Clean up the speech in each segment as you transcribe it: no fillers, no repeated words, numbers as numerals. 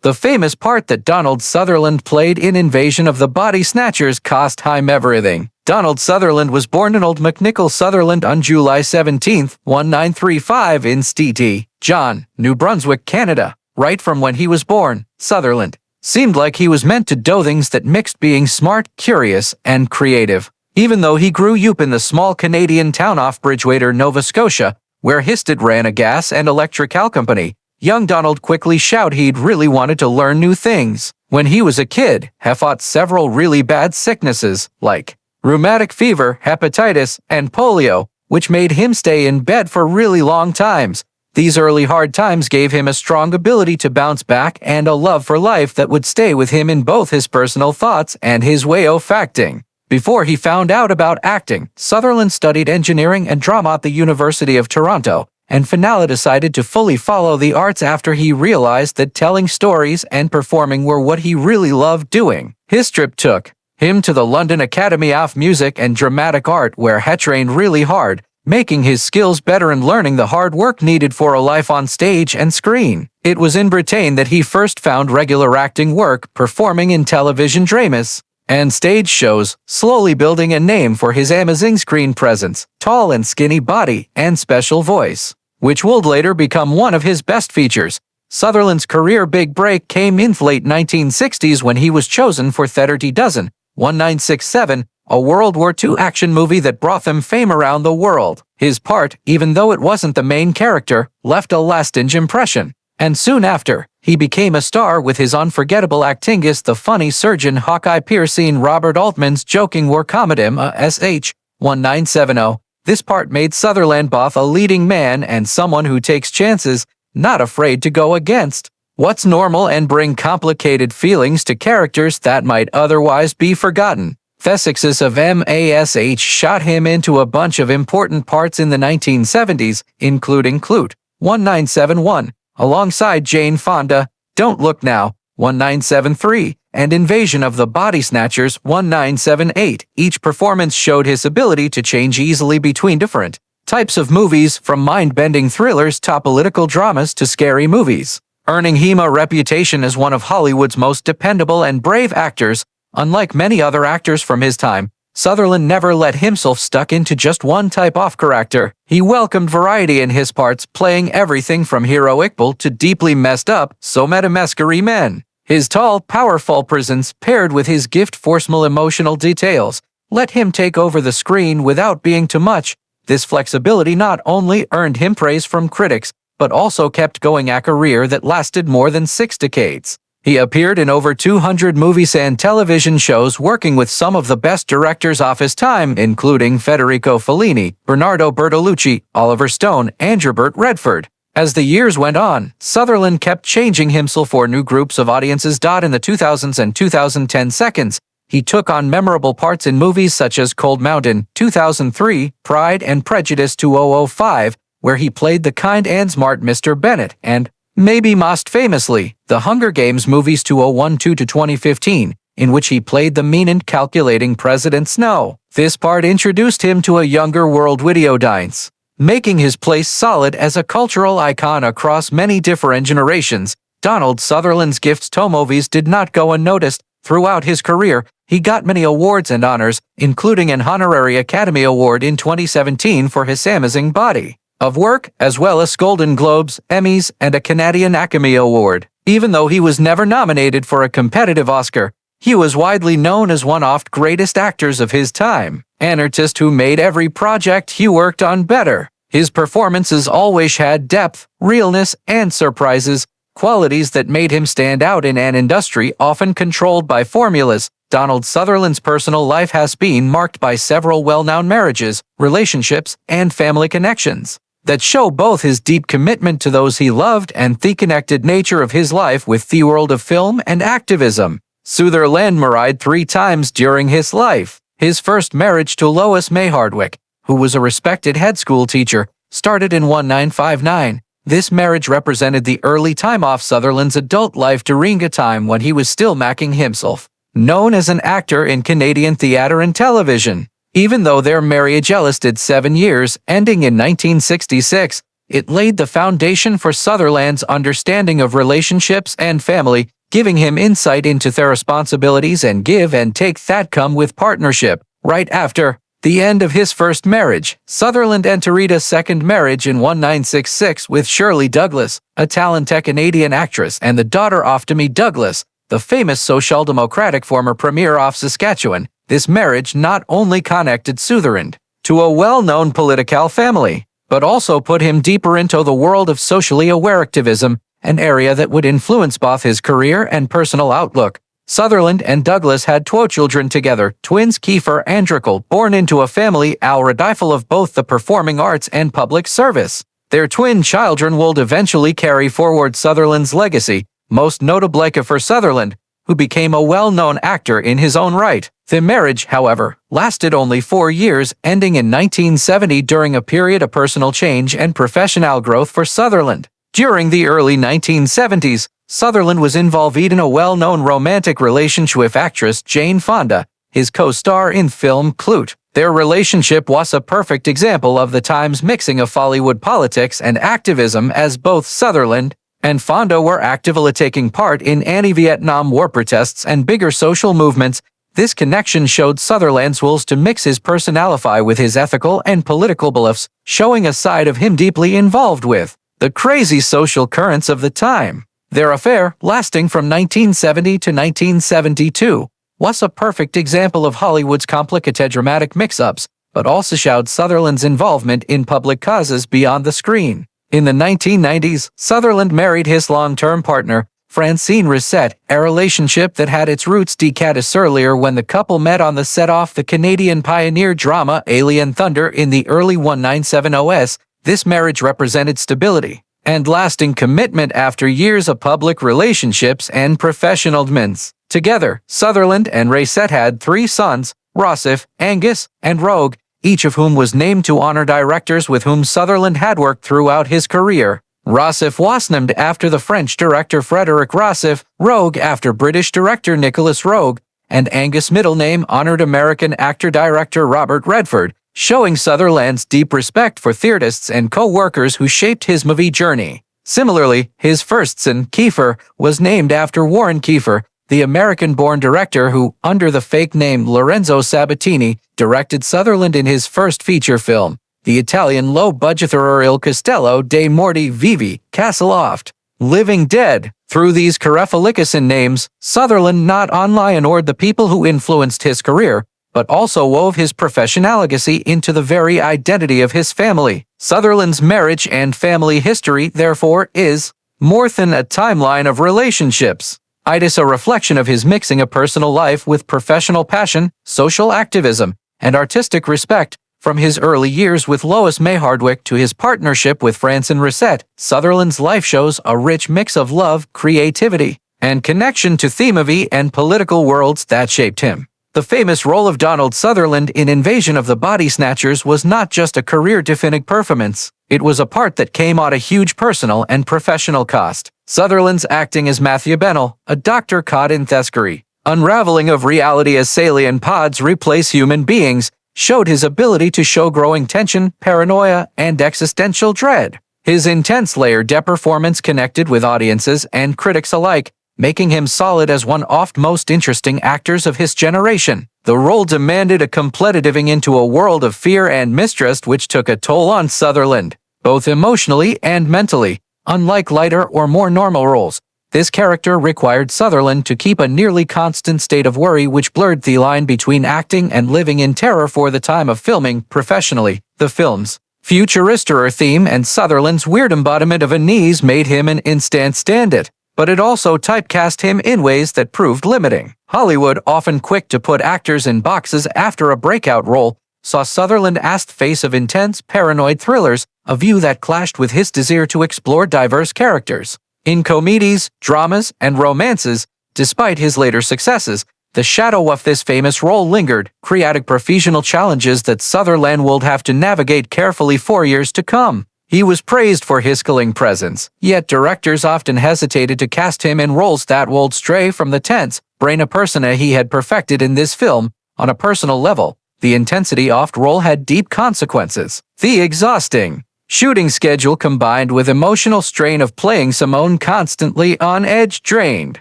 The famous part that Donald Sutherland played in Invasion of the Body Snatchers cost him everything. Donald Sutherland was born in Old McNichol, Sutherland on July 17, 1935 in St. John, New Brunswick, Canada. Right from when he was born, Sutherland seemed like he was meant to do things that mixed being smart, curious, and creative. Even though he grew up in the small Canadian town off Bridgewater, Nova Scotia, where Histed ran a gas and electrical company, young Donald quickly showed he'd really wanted to learn new things. When he was a kid, he fought several really bad sicknesses, like rheumatic fever, hepatitis, and polio, which made him stay in bed for really long times. These early hard times gave him a strong ability to bounce back and a love for life that would stay with him in both his personal thoughts and his way of acting. Before he found out about acting, Sutherland studied engineering and drama at the University of Toronto, and finally decided to fully follow the arts after he realized that telling stories and performing were what he really loved doing. His trip took him to the London Academy of Music and Dramatic Art, where he trained really hard, making his skills better and learning the hard work needed for a life on stage and screen. It was in Britain that he first found regular acting work, performing in television dramas and stage shows, slowly building a name for his amazing screen presence, tall and skinny body, and special voice, which would later become one of his best features. Sutherland's career big break came in the late 1960s when he was chosen for 30 Dozen, 1967, a World War II action movie that brought him fame around the world. His part, even though it wasn't the main character, left a lasting impression. And soon after, he became a star with his unforgettable acting as the funny surgeon Hawkeye Pierce in Robert Altman's joking war comedy SH 1970. This part made Sutherland both a leading man and someone who takes chances, not afraid to go against what's normal and bring complicated feelings to characters that might otherwise be forgotten. The success of MASH shot him into a bunch of important parts in the 1970s, including Klute, 1971, alongside Jane Fonda, Don't Look Now, 1973, and Invasion of the Body Snatchers, 1978. Each performance showed his ability to change easily between different types of movies, from mind-bending thrillers to political dramas to scary movies, earning him a reputation as one of Hollywood's most dependable and brave actors. Unlike many other actors from his time, Sutherland never let himself stuck into just one type of character. He welcomed variety in his parts, playing everything from heroic to deeply messed up, masquerade men. His tall, powerful presence, paired with his gift forceful emotional details, let him take over the screen without being too much. This flexibility not only earned him praise from critics, but also kept going a career that lasted more than 6 decades. He appeared in over 200 movies and television shows, working with some of the best directors of his time, including Federico Fellini, Bernardo Bertolucci, Oliver Stone, and Robert Redford. As the years went on, Sutherland kept changing himself for new groups of audiences. In the 2000s and 2010s, he took on memorable parts in movies such as Cold Mountain, 2003, Pride and Prejudice, 2005, where he played the kind and smart Mr. Bennet, and maybe most famously, The Hunger Games movies 2012 to 2015, in which he played the mean and calculating President Snow. This part introduced him to a younger world video audience, making his place solid as a cultural icon across many different generations. Donald Sutherland's gifts to movies did not go unnoticed. Throughout his career, he got many awards and honors, including an honorary Academy Award in 2017 for his amazing body of work, as well as Golden Globes, Emmys, and a Canadian Academy Award. Even though he was never nominated for a competitive Oscar, he was widely known as one of the greatest actors of his time, an artist who made every project he worked on better. His performances always had depth, realness, and surprises, qualities that made him stand out in an industry often controlled by formulas. Donald Sutherland's personal life has been marked by several well-known marriages, relationships, and family connections that show both his deep commitment to those he loved and the connected nature of his life with the world of film and activism. Sutherland married 3 times during his life. His first marriage to Lois May Hardwick, who was a respected head school teacher, started in 1959. This marriage represented the early time of Sutherland's adult life during a time when he was still making himself known as an actor in Canadian theatre and television. Even though their marriage lasted 7 years, ending in 1966, It laid the foundation for Sutherland's understanding of relationships and family, giving him insight into their responsibilities and give and take that come with partnership. Right after the end of his first marriage, Sutherland entered a second marriage in 1966 with Shirley Douglas, a talented Canadian actress and the daughter of Tommy Douglas, the famous Social Democratic former Premier of Saskatchewan. This marriage not only connected Sutherland to a well-known political family, but also put him deeper into the world of socially aware activism, an area that would influence both his career and personal outlook. Sutherland and Douglas had 2 children together, twins Kiefer and Drickle, born into a family rifle of both the performing arts and public service. Their twin children would eventually carry forward Sutherland's legacy, most notably for Sutherland, who became a well-known actor in his own right. The marriage, however, lasted only 4 years, ending in 1970 during a period of personal change and professional growth for Sutherland. During the early 1970s, Sutherland was involved in a well-known romantic relationship with actress Jane Fonda, his co-star in film Klute. Their relationship was a perfect example of the time's mixing of Hollywood politics and activism, as both Sutherland and Fonda were actively taking part in anti-Vietnam War protests and bigger social movements. This connection showed Sutherland's wills to mix his personality with his ethical and political beliefs, showing a side of him deeply involved with the crazy social currents of the time. Their affair, lasting from 1970 to 1972, was a perfect example of Hollywood's complicated dramatic mix-ups, but also showed Sutherland's involvement in public causes beyond the screen. In the 1990s, Sutherland married his long-term partner, Francine Rissette, a relationship that had its roots decades earlier when the couple met on the set of the Canadian pioneer drama Alien Thunder in the early 1970s. This marriage represented stability and lasting commitment after years of public relationships and professional commitments. Together, Sutherland and Rissette had 3 sons, Rossif, Angus, and Rogue, each of whom was named to honor directors with whom Sutherland had worked throughout his career. Rossif was named after the French director Frédéric Rossif, Rogue after British director Nicholas Rogue, and Angus' middle name honored American actor-director Robert Redford, showing Sutherland's deep respect for theorists and co-workers who shaped his movie journey. Similarly, his first son, Kiefer, was named after Warren Kiefer, the American-born director who, under the fake name Lorenzo Sabatini, directed Sutherland in his first feature film, the Italian low-budget thriller Il Castello dei Morti Vivi, Castleloft, Living Dead. Through these Carefalicasan names, Sutherland not only honored the people who influenced his career, but also wove his professional legacy into the very identity of his family. Sutherland's marriage and family history, therefore, is more than a timeline of relationships. It is a reflection of his mixing of personal life with professional passion, social activism, and artistic respect. From his early years with Lois May Hardwick to his partnership with Francine Rissette, Sutherland's life shows a rich mix of love, creativity, and connection to thematic and political worlds that shaped him. The famous role of Donald Sutherland in Invasion of the Body Snatchers was not just a career-defining performance. It was a part that came at a huge personal and professional cost. Sutherland's acting as Matthew Bennell, a doctor caught in theskery, unraveling of reality as alien pods replace human beings, showed his ability to show growing tension, paranoia, and existential dread. His intense layered performance connected with audiences and critics alike, making him solid as one of the most interesting actors of his generation. The role demanded a complete diving into a world of fear and mistrust which took a toll on Sutherland, both emotionally and mentally. Unlike lighter or more normal roles, this character required Sutherland to keep a nearly constant state of worry which blurred the line between acting and living in terror for the time of filming professionally. The film's futuristic theme and Sutherland's weird embodiment of unease made him an instant stand-in, but it also typecast him in ways that proved limiting. Hollywood, often quick to put actors in boxes after a breakout role, saw Sutherland as the face of intense, paranoid thrillers, a view that clashed with his desire to explore diverse characters. In comedies, dramas, and romances, despite his later successes, the shadow of this famous role lingered, creating professional challenges that Sutherland would have to navigate carefully for years to come. He was praised for his killing presence, yet directors often hesitated to cast him in roles that would stray from the tense, brain persona he had perfected in this film. On a personal level, the intensity of the role had deep consequences. The exhausting shooting schedule combined with emotional strain of playing Simone constantly on edge drained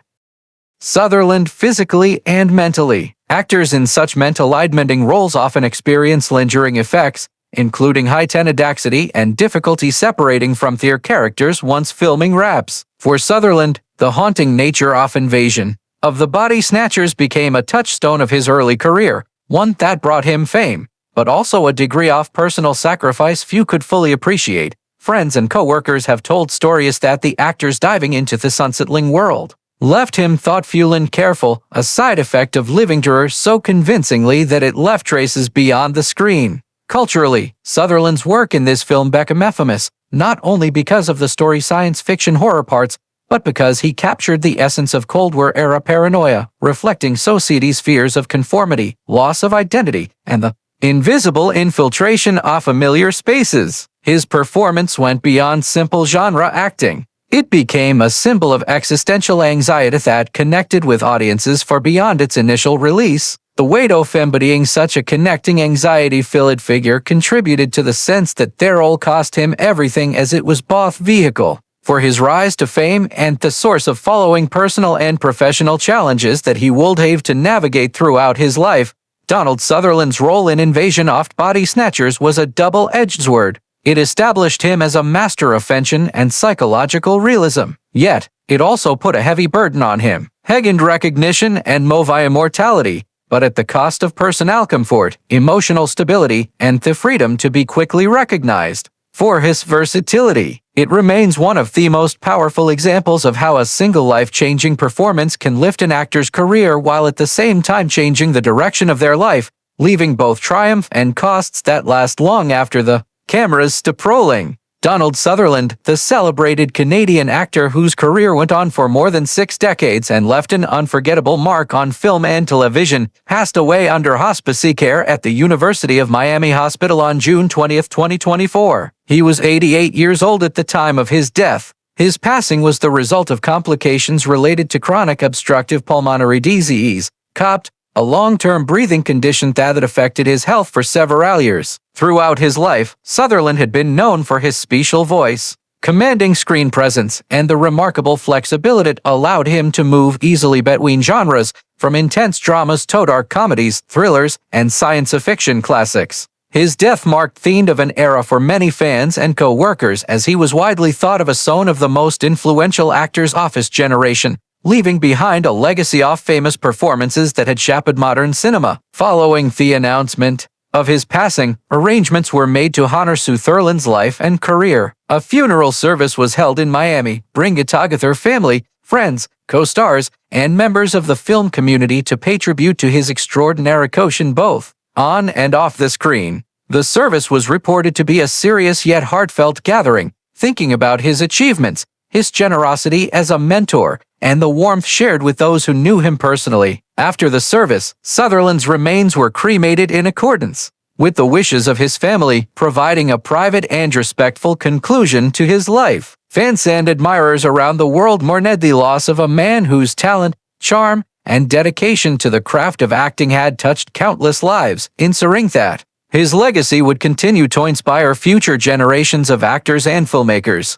Sutherland physically and mentally. Actors in such mental-demanding roles often experience lingering effects, including heightened anxiety and difficulty separating from their characters once filming wraps. For Sutherland, the haunting nature of invasion of the Body Snatchers became a touchstone of his early career, one that brought him fame, but also a degree of personal sacrifice few could fully appreciate. Friends and co-workers have told stories that the actor's diving into the unsettling world left him thoughtful and careful, a side effect of living terror so convincingly that it left traces beyond the screen. Culturally, Sutherland's work in this film became infamous, not only because of the story science fiction horror parts, but because he captured the essence of Cold War-era paranoia, reflecting society's fears of conformity, loss of identity, and the invisible infiltration of familiar spaces. His performance went beyond simple genre acting. It became a symbol of existential anxiety that connected with audiences far beyond its initial release. The weight of embodying such a connecting anxiety-filled figure contributed to the sense that their role cost him everything, as it was both vehicle for his rise to fame and the source of following personal and professional challenges that he would have to navigate throughout his life. Donald Sutherland's role in Invasion of Body Snatchers was a double-edged sword. It established him as a master of fiction and psychological realism. Yet, it also put a heavy burden on him, gained recognition and movie immortality, but at the cost of personal comfort, emotional stability, and the freedom to be quickly recognized. For his versatility, it remains one of the most powerful examples of how a single life-changing performance can lift an actor's career while at the same time changing the direction of their life, leaving both triumph and costs that last long after the cameras stop rolling. Donald Sutherland, the celebrated Canadian actor whose career went on for more than 6 decades and left an unforgettable mark on film and television, passed away under hospice care at the University of Miami Hospital on June 20, 2024. He was 88 years old at the time of his death. His passing was the result of complications related to chronic obstructive pulmonary disease, COPD, a long-term breathing condition that affected his health for several years. Throughout his life, Sutherland had been known for his special voice, commanding screen presence, and the remarkable flexibility that allowed him to move easily between genres, from intense dramas to dark comedies, thrillers, and science fiction classics. His death marked the end of an era for many fans and co-workers, as he was widely thought of as one of the most influential actors of his generation, leaving behind a legacy of famous performances that had shaped modern cinema. Following the announcement of his passing, arrangements were made to honor Sutherland's life and career. A funeral service was held in Miami, bringing together family, friends, co-stars, and members of the film community to pay tribute to his extraordinary contribution both on and off the screen. The service was reported to be a serious yet heartfelt gathering, thinking about his achievements, his generosity as a mentor, and the warmth shared with those who knew him personally. After the service, Sutherland's remains were cremated in accordance with the wishes of his family, providing a private and respectful conclusion to his life. Fans and admirers around the world mourned the loss of a man whose talent, charm, and dedication to the craft of acting had touched countless lives, ensuring that his legacy would continue to inspire future generations of actors and filmmakers.